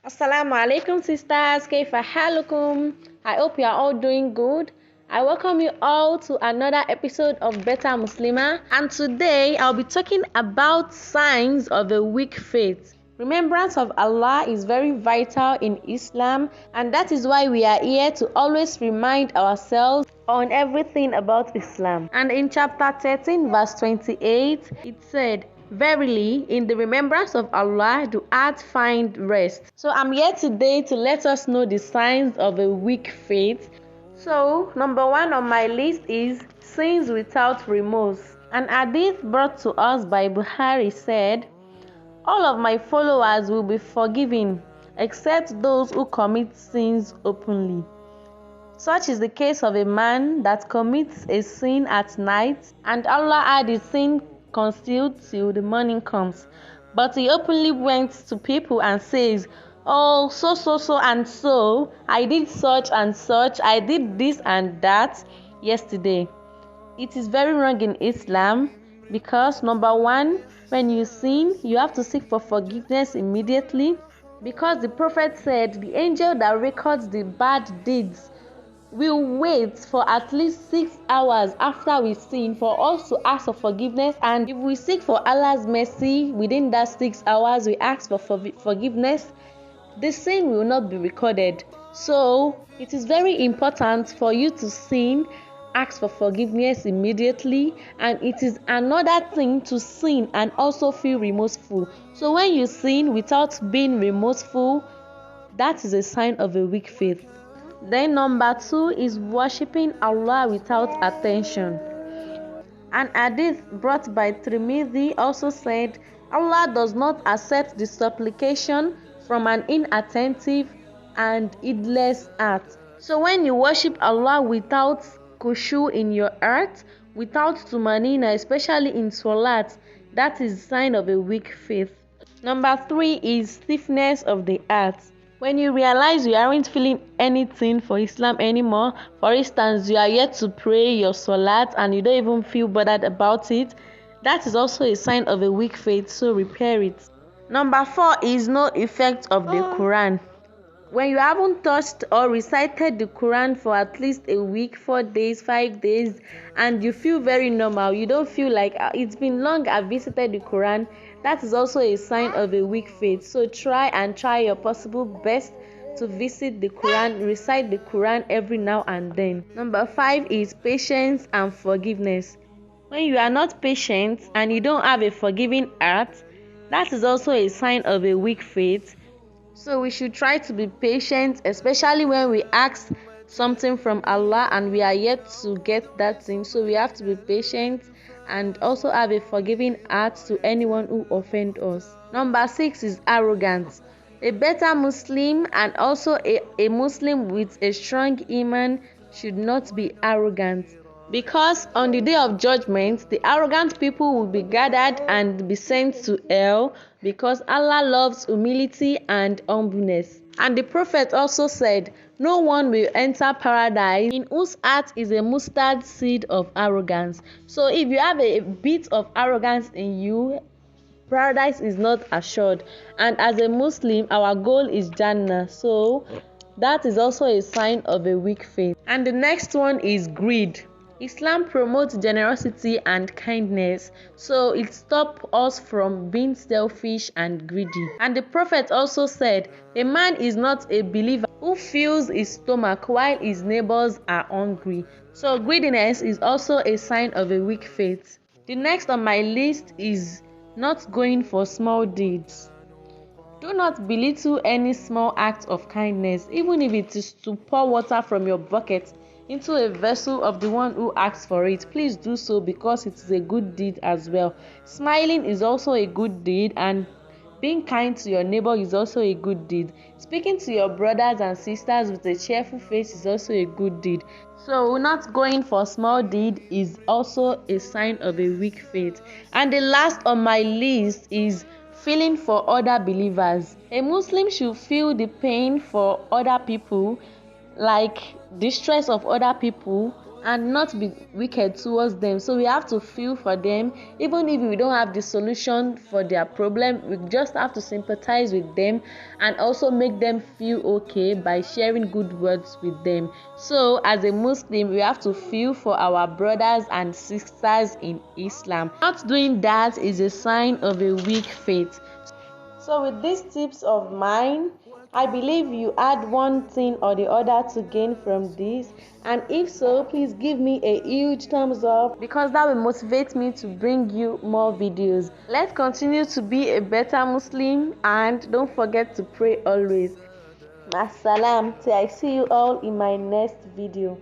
Assalamu alaikum sisters, kaifa halukum? I hope you are all doing good. I welcome you all to another episode of Better Muslimah, and today I'll be talking about signs of a weak faith. Remembrance of Allah is very vital in Islam, and that is why we are here to always remind ourselves on everything about Islam. And in chapter 13 verse 28 it said, "Verily, in the remembrance of Allah do heart find rest." So I'm here today to let us know the signs of a weak faith. So number one on my list is sins without remorse. An hadith brought to us by Buhari said, "All of my followers will be forgiven except those who commit sins openly. Such is the case of a man that commits a sin at night, and Allah had his sin concealed till the morning comes. But he openly went to people and says, 'Oh, so and so, I did such and such, I did this and that yesterday.'" It is very wrong in Islam because number one, when you sin, you have to seek for forgiveness immediately, because the Prophet said the angel that records the bad deeds will wait for at least 6 hours after we sin for us to ask for forgiveness, and if we seek for Allah's mercy within that 6 hours, we ask for forgiveness, the sin will not be recorded. So it is very important for you to sin, ask for forgiveness immediately, and it is another thing to sin and also feel remorseful. So when you sin without being remorseful, that is a sign of a weak faith. Then number two is worshipping Allah without attention. An hadith brought by Tirmidhi also said, "Allah does not accept the supplication from an inattentive and heedless heart." So when you worship Allah without khushu in your heart, without tumanina, especially in salat, that is a sign of a weak faith. Number three is stiffness of the heart. When you realize you aren't feeling anything for Islam anymore, for instance, you are yet to pray your salat and you don't even feel bothered about it, that is also a sign of a weak faith, so repair it. Number four is no effect of the Quran. When you haven't touched or recited the Quran for at least a week, 4 days, 5 days, and you feel very normal, you don't feel like it's been long I've visited the Quran, that is also a sign of a weak faith. So try your possible best to visit the Quran, recite the Quran every now and then. Number five is patience and forgiveness. When you are not patient and you don't have a forgiving heart, that is also a sign of a weak faith. So we should try to be patient, especially when we ask something from Allah and we are yet to get that thing. So we have to be patient and also have a forgiving heart to anyone who offends us. Number six is arrogance. A better Muslim and also a Muslim with a strong iman should not be arrogant, because on the day of judgment, the arrogant people will be gathered and be sent to hell, because Allah loves humility and humbleness. And the Prophet also said, "No one will enter paradise in whose heart is a mustard seed of arrogance." So if you have a bit of arrogance in you, paradise is not assured. And as a Muslim, our goal is Jannah. So that is also a sign of a weak faith. And the next one is greed. Islam promotes generosity and kindness, so it stops us from being selfish and greedy. And the Prophet also said, "A man is not a believer who fills his stomach while his neighbors are hungry." So greediness is also a sign of a weak faith. The next on my list is not going for small deeds. Do not belittle any small act of kindness, even if it is to pour water from your bucket into a vessel of the one who asks for it. Please do so, because it is a good deed as well. Smiling is also a good deed, and being kind to your neighbor is also a good deed. Speaking to your brothers and sisters with a cheerful face is also a good deed. So not going for small deed is also a sign of a weak faith. And the last on my list is feeling for other believers. A Muslim should feel the pain for other people, like distress of other people, and not be wicked towards them. So we have to feel for them, even if we don't have the solution for their problem. We just have to sympathize with them and also make them feel okay by sharing good words with them. So as a Muslim, we have to feel for our brothers and sisters in Islam. Not doing that is a sign of a weak faith. So with these tips of mine, I believe you had one thing or the other to gain from this, and if so, please give me a huge thumbs up, because that will motivate me to bring you more videos. Let's continue to be a better Muslim, and don't forget to pray always. Masalam, till I see you all in my next video.